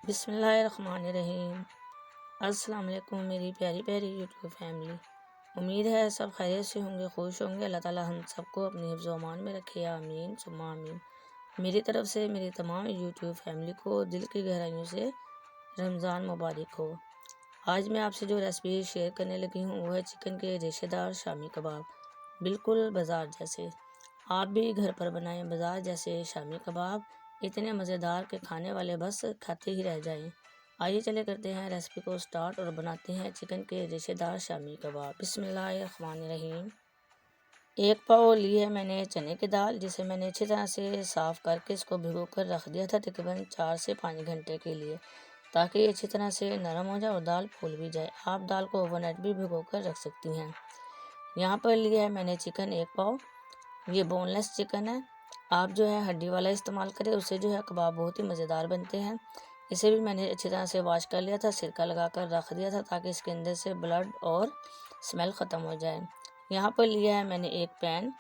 बिस्मिल्लाहिर्रहमानिर्रहीम। अस्सलाम वालेकुम मेरी प्यारी प्यारी यूट्यूब फैमिली। उम्मीद है सब खैरियत से होंगे, खुश होंगे। अल्लाह ताला हम सबको अपनी हिफ्ज़ व अमान में रखे, आमीन सुम्मा आमीन। मेरी तरफ से मेरी तमाम यूट्यूब फैमिली को दिल की गहराइयों से रमज़ान मुबारक हो। आज मैं आपसे जो रेसिपी शेयर करने लगी हूँ वो है चिकन के रेशेदार शामी कबाब, बिल्कुल बाज़ार जैसे। आप भी घर पर बनाएं बाज़ार जैसे शामी कबाब, इतने मज़ेदार के खाने वाले बस खाते ही रह जाएं। आइए चले करते हैं रेसिपी को स्टार्ट और बनाते हैं चिकन के रेशेदार शामी कबाब। बिस्मिल्लाहिर्रहमानिर्रहीम। एक पाव ली है मैंने चने की दाल, जिसे मैंने अच्छी तरह से साफ़ करके इसको भिगो कर रख दिया था तकरीबन 4 से 5 घंटे के लिए, ताकि ये अच्छी तरह से नरम हो जाए और दाल फूल भी जाए। आप दाल को ओवरनाइट भी भिगो कर रख सकती हैं। यहाँ पर लिया है मैंने चिकन 1 पाव। ये बोनलेस चिकन है। आप जो है हड्डी वाला इस्तेमाल करें, उससे जो है कबाब बहुत ही मज़ेदार बनते हैं। इसे भी मैंने अच्छी तरह से वॉश कर लिया था, सिरका लगा कर रख दिया था ताकि इसके अंदर से ब्लड और स्मेल ख़त्म हो जाए। यहाँ पर लिया है मैंने एक पैन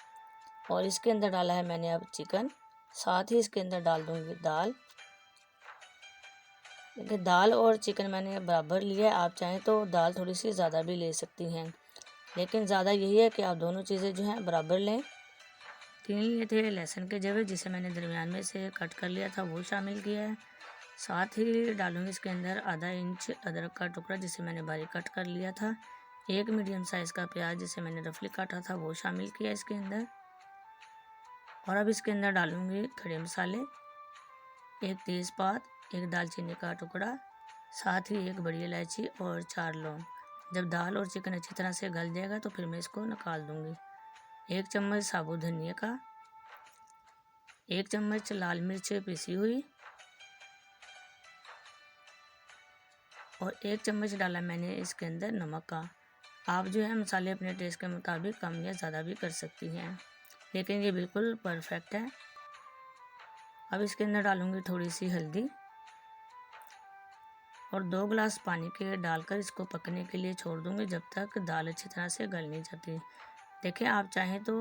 और इसके अंदर डाला है मैंने अब चिकन, साथ ही इसके अंदर डाल दूँगी दाल। देखिए दाल और चिकन मैंने बराबर लिया है। आप चाहें तो दाल थोड़ी सी ज़्यादा भी ले सकती हैं, लेकिन ज़्यादा यही है कि आप दोनों चीज़ें जो हैं बराबर लें। 3 लिए थे लहसुन के जवे, जिसे मैंने दरमियान में से कट कर लिया था, वो शामिल किया है। साथ ही डालूंगी इसके अंदर आधा इंच अदरक का टुकड़ा, जिसे मैंने बारीक कट कर लिया था। एक मीडियम साइज़ का प्याज, जिसे मैंने रफली काटा था, वो शामिल किया इसके अंदर। और अब इसके अंदर डालूंगी खड़े मसाले, एक तेज़पात, एक दालचीनी का टुकड़ा, साथ ही एक बड़ी इलायची और 4 लौंग। जब दाल और चिकन अच्छी तरह से गल जाएगा तो फिर मैं इसको निकाल दूंगी। 1 चम्मच साबुत धनिया का, 1 चम्मच लाल मिर्च पिसी हुई और 1 चम्मच डाला मैंने इसके अंदर नमक का। आप जो है मसाले अपने टेस्ट के मुताबिक कम या ज़्यादा भी कर सकती हैं, लेकिन ये बिल्कुल परफेक्ट है। अब इसके अंदर डालूंगी थोड़ी सी हल्दी और 2 गिलास पानी के डालकर इसको पकने के लिए छोड़ दूंगी जब तक दाल अच्छी तरह से गल नहीं जाती। देखिए आप चाहें तो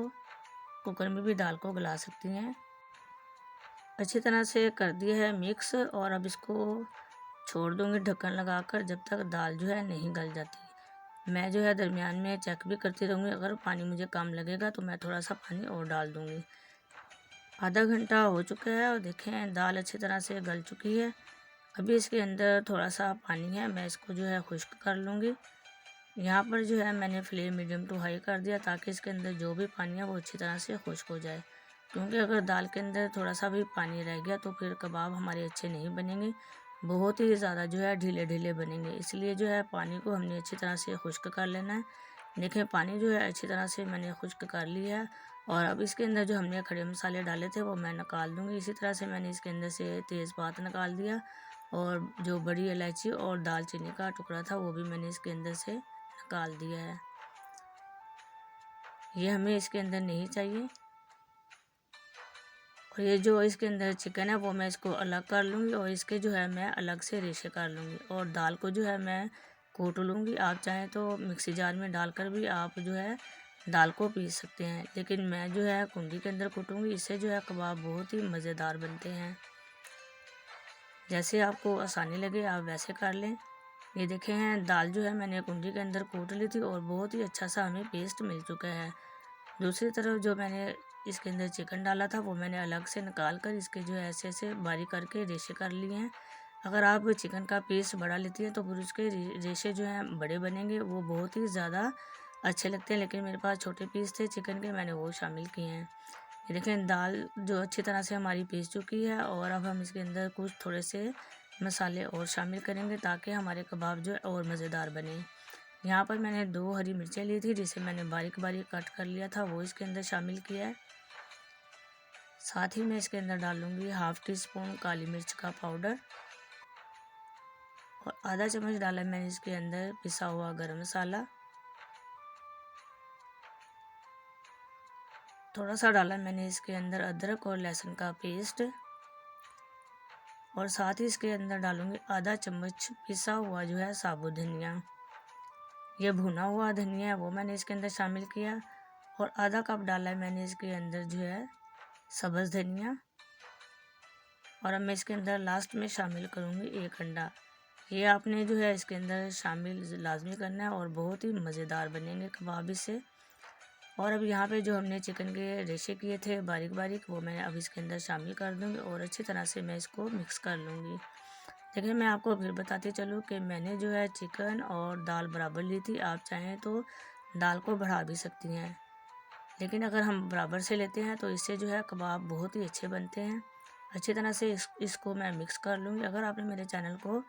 कुकर में भी दाल को गला सकती हैं। अच्छी तरह से कर दिया है मिक्स और अब इसको छोड़ दूंगी ढक्कन लगाकर जब तक दाल जो है नहीं गल जाती। मैं जो है दरमियान में चेक भी करती रहूँगी, अगर पानी मुझे कम लगेगा तो मैं थोड़ा सा पानी और डाल दूँगी। आधा घंटा हो चुका है और देखें दाल अच्छी तरह से गल चुकी है। अभी इसके अंदर थोड़ा सा पानी है, मैं इसको जो है खुश्क कर लूँगी। यहाँ पर जो है मैंने फ्लेम मीडियम टू हाई कर दिया ताकि इसके अंदर जो भी पानी है वो अच्छी तरह से खुश्क हो जाए, क्योंकि अगर दाल के अंदर थोड़ा सा भी पानी रह गया तो फिर कबाब हमारे अच्छे नहीं बनेंगे, बहुत ही ज़्यादा जो है ढीले ढीले बनेंगे। इसलिए जो है पानी को हमने अच्छी तरह से खुश्क कर लेना है। देखें पानी जो है अच्छी तरह से मैंने खुश्क कर लिया है और अब इसके अंदर जो हमने खड़े मसाले डाले थे वो मैं निकाल दूँगी। इसी तरह से मैंने इसके अंदर से तेज़पात निकाल दिया और जो बड़ी इलायची और दालचीनी का टुकड़ा था वो भी मैंने इसके अंदर से निकाल दिया है। ये हमें इसके अंदर नहीं चाहिए। और ये जो इसके अंदर चिकन है वो मैं इसको अलग कर लूँगी और इसके जो है मैं अलग से रेशे कर लूँगी और दाल को जो है मैं कूट लूँगी। आप चाहें तो मिक्सी जार में डालकर भी आप जो है दाल को पीस सकते हैं, लेकिन मैं जो है कुंडी के अंदर कूटूँगी। इससे जो है कबाब बहुत ही मज़ेदार बनते हैं। जैसे आपको आसानी लगे आप वैसे कर लें। ये देखें हैं दाल जो है मैंने कुंडी के अंदर कूट ली थी और बहुत ही अच्छा सा हमें पेस्ट मिल चुका है। दूसरी तरफ जो मैंने इसके अंदर चिकन डाला था वो मैंने अलग से निकाल कर इसके जो है ऐसे ऐसे बारीक करके रेशे कर लिए हैं। अगर आप चिकन का पीस बड़ा लेती हैं तो फिर उसके रेशे जो हैं बड़े बनेंगे, वो बहुत ही ज़्यादा अच्छे लगते हैं, लेकिन मेरे पास छोटे पीस थे चिकन के, मैंने वो शामिल किए हैं। ये देखें दाल जो अच्छी तरह से हमारी पीस चुकी है और अब हम इसके अंदर कुछ थोड़े से मसाले और शामिल करेंगे ताकि हमारे कबाब जो है और मज़ेदार बने। यहाँ पर मैंने 2 हरी मिर्चें ली थी जिसे मैंने बारीक बारीक कट कर लिया था, वो इसके अंदर शामिल किया है। साथ ही मैं इसके अंदर डालूँगी हाफ़ टी स्पून काली मिर्च का पाउडर और आधा चम्मच डाला मैंने इसके अंदर पिसा हुआ गरम मसाला। थोड़ा सा डाला मैंने इसके अंदर अदरक और लहसुन का पेस्ट और साथ ही इसके अंदर डालूँगी आधा चम्मच पिसा हुआ जो है साबुत धनिया। ये भुना हुआ धनिया है वो मैंने इसके अंदर शामिल किया और आधा कप डाला है मैंने इसके अंदर जो है सब्ज़ धनिया और अब मैं इसके अंदर लास्ट में शामिल करूँगी एक अंडा। ये आपने जो है इसके अंदर शामिल लाजमी करना है और बहुत ही मज़ेदार बनेंगे कबाब इससे। और अब यहाँ पे जो हमने चिकन के रेशे किए थे बारीक बारीक, वो मैं अब इसके अंदर शामिल कर दूँगी और अच्छी तरह से मैं इसको मिक्स कर लूँगी। देखिए मैं आपको फिर बताती चलूँ कि मैंने जो है चिकन और दाल बराबर ली थी। आप चाहें तो दाल को बढ़ा भी सकती हैं, लेकिन अगर हम बराबर से लेते हैं तो इससे जो है कबाब बहुत ही अच्छे बनते हैं। अच्छी तरह से इसको मैं मिक्स कर लूँगी। अगर आपने मेरे चैनल को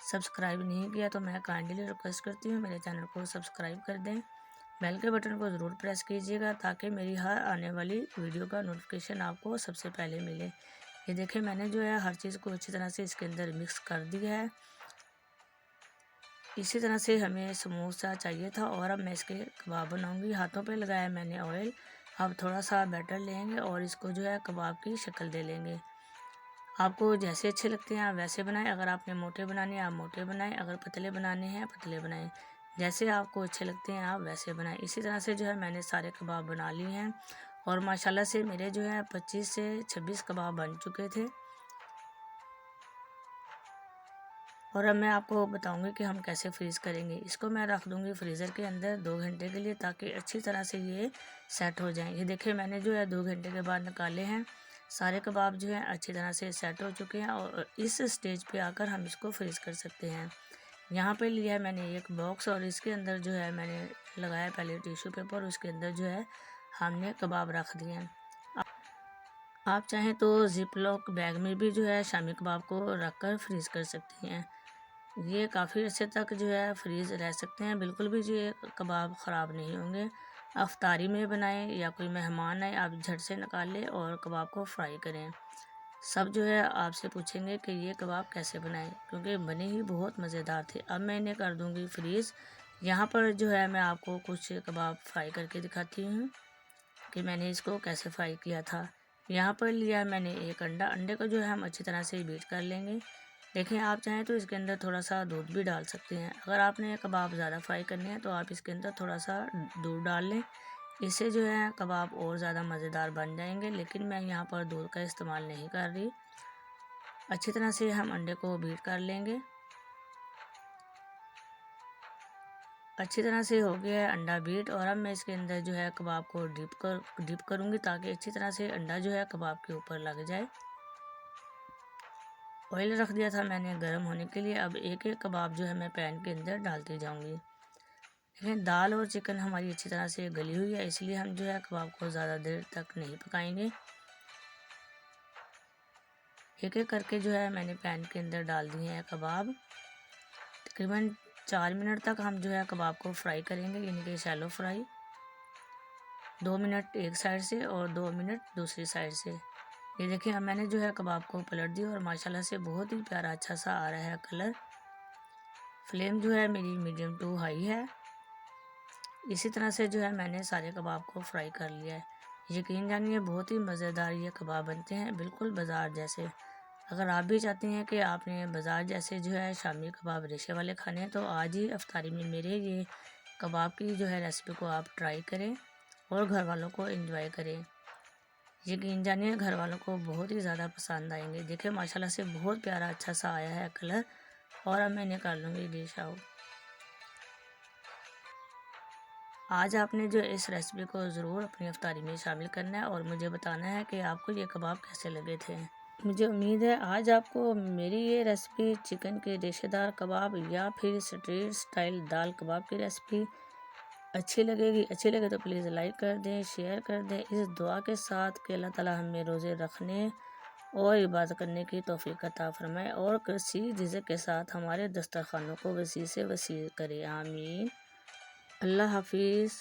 सब्सक्राइब नहीं किया तो मैं काइंडली रिक्वेस्ट करती हूँ मेरे चैनल को सब्सक्राइब कर दें। बेल के बटन को ज़रूर प्रेस कीजिएगा ताकि मेरी हर आने वाली वीडियो का नोटिफिकेशन आपको सबसे पहले मिले। ये देखिए मैंने जो है हर चीज़ को अच्छी तरह से इसके अंदर मिक्स कर दिया है। इसी तरह से हमें समोसा चाहिए था और अब मैं इसके कबाब बनाऊंगी। हाथों पे लगाया मैंने ऑयल। अब थोड़ा सा बैटर लेंगे और इसको जो है कबाब की शक्ल दे लेंगे। आपको जैसे अच्छे लगते हैं आप वैसे बनाएं। अगर आपने मोटे बनाने हैं आप मोटे बनाएं, अगर पतले बनाने हैं पतले बनाएं। जैसे आपको अच्छे लगते हैं आप वैसे बनाएं। इसी तरह से जो है मैंने सारे कबाब बना लिए हैं और माशाल्लाह से मेरे जो है 25 से 26 कबाब बन चुके थे। और अब मैं आपको बताऊंगी कि हम कैसे फ्रीज़ करेंगे। इसको मैं रख दूंगी फ्रीज़र के अंदर 2 घंटे के लिए ताकि अच्छी तरह से ये सेट हो जाएं। ये देखिए मैंने जो है 2 घंटे के बाद निकाले हैं। सारे कबाब जो हैं अच्छी तरह से सेट हो चुके हैं और इस स्टेज पे आकर हम इसको फ्रीज़ कर सकते हैं। यहाँ पे लिया है मैंने एक बॉक्स और इसके अंदर जो है मैंने लगाया पहले टिश्यू पेपर, उसके अंदर जो है हमने कबाब रख दिए हैं। आप चाहें तो जिप लॉक बैग में भी जो है शामी कबाब को रख कर फ्रीज़ कर सकती हैं। ये काफ़ी अच्छे तक जो है फ्रीज़ रह सकते हैं, बिल्कुल भी ये कबाब ख़राब नहीं होंगे। अफ्तारी में बनाएं या कोई मेहमान आए आप झट से निकाल लें और कबाब को फ्राई करें। सब जो है आपसे पूछेंगे कि ये कबाब कैसे बनाएं, क्योंकि बने ही बहुत मज़ेदार थे। अब मैं इन्हें कर दूंगी फ्रीज़। यहाँ पर जो है मैं आपको कुछ कबाब फ्राई करके दिखाती हूँ कि मैंने इसको कैसे फ्राई किया था। यहाँ पर लिया मैंने एक अंडा। अंडे को जो है हम अच्छी तरह से बीट कर लेंगे। देखिए आप चाहें तो इसके अंदर थोड़ा सा दूध भी डाल सकते हैं। अगर आपने कबाब ज़्यादा फ्राई करने हैं तो आप इसके अंदर थोड़ा सा दूध डाल लें। इससे जो है कबाब और ज़्यादा मज़ेदार बन जाएंगे, लेकिन मैं यहाँ पर दूध का इस्तेमाल नहीं कर रही। अच्छी तरह से हम अंडे को बीट कर लेंगे। अच्छी तरह से हो गया है अंडा बीट और अब मैं इसके अंदर जो है कबाब को डिप करूँगी ताकि अच्छी तरह से अंडा जो है कबाब के ऊपर लग जाए। ऑयल रख दिया था मैंने गर्म होने के लिए। अब एक एक कबाब जो है मैं पैन के अंदर डालती जाऊँगी। लेकिन दाल और चिकन हमारी अच्छी तरह से गली हुई है, इसलिए हम जो है कबाब को ज़्यादा देर तक नहीं पकाएंगे। एक एक करके जो है मैंने पैन के अंदर डाल दिए हैं कबाब। तकरीबन 4 मिनट तक हम जो है कबाब को फ्राई करेंगे, यानी कि शैलो फ्राई। 2 मिनट एक साइड से और 2 मिनट दूसरी साइड से। ये देखिए अब मैंने जो है कबाब को पलट दिया और माशाल्लाह से बहुत ही प्यारा अच्छा सा आ रहा है कलर। फ्लेम जो है मेरी मीडियम टू हाई है। इसी तरह से जो है मैंने सारे कबाब को फ्राई कर लिया है। यकीन जानिए बहुत ही मज़ेदार ये कबाब बनते हैं, बिल्कुल बाज़ार जैसे। अगर आप भी चाहते हैं कि आपने बाज़ार जैसे जो है शामी कबाब रेशे वाले खाने हैं तो आज ही अफ्तारी में मेरे ये कबाब की जो है रेसिपी को आप ट्राई करें और घर वालों को एंजॉय करें। यकीन जानिए घर वालों को बहुत ही ज़्यादा पसंद आएंगे। देखिए माशाल्लाह से बहुत प्यारा अच्छा सा आया है कलर। और अब मैं निकाल लूँगी डिश आउट। आज आपने जो इस रेसिपी को ज़रूर अपनी अफ्तारी में शामिल करना है और मुझे बताना है कि आपको ये कबाब कैसे लगे थे। मुझे उम्मीद है आज आपको मेरी ये रेसिपी चिकन के रेशेदार कबाब या फिर स्ट्रीट स्टाइल दाल कबाब की रेसिपी अच्छी लगेगी। अच्छी लगे तो प्लीज़ लाइक कर दें, शेयर कर दें, इस दुआ के साथ कि अल्लाह ताला हमें रोज़े रखने और इबादत करने की तौफीक अता फरमाए और किसी रिज़्क़ के साथ हमारे दस्तरखानों को वसी से वसी करे। आमीन। अल्लाह हाफिज़।